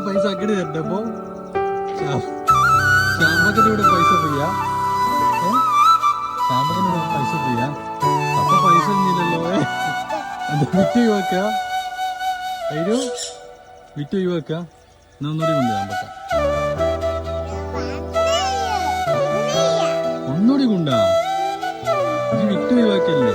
പൈസ ആക്കിട്ട് തരട്ടെ അപ്പൊ ശ്യാമകനോട് പൈസ ഫ്രീയാ ശ്യാമകനോട് പൈസ ഫ്രീയാ അപ്പൊ പൈസ ഒന്നുമില്ലല്ലോ അത് വിറ്റ് ഒഴിവാക്ക വിറ്റ് ഒഴിവാക്ക ഒന്നുകൂടി കൊണ്ടുവരാൻ പറ്റാം ഒന്നുകൂടി കൊണ്ടാ ഇത് വിറ്റ് ഒഴിവാക്കല്ലേ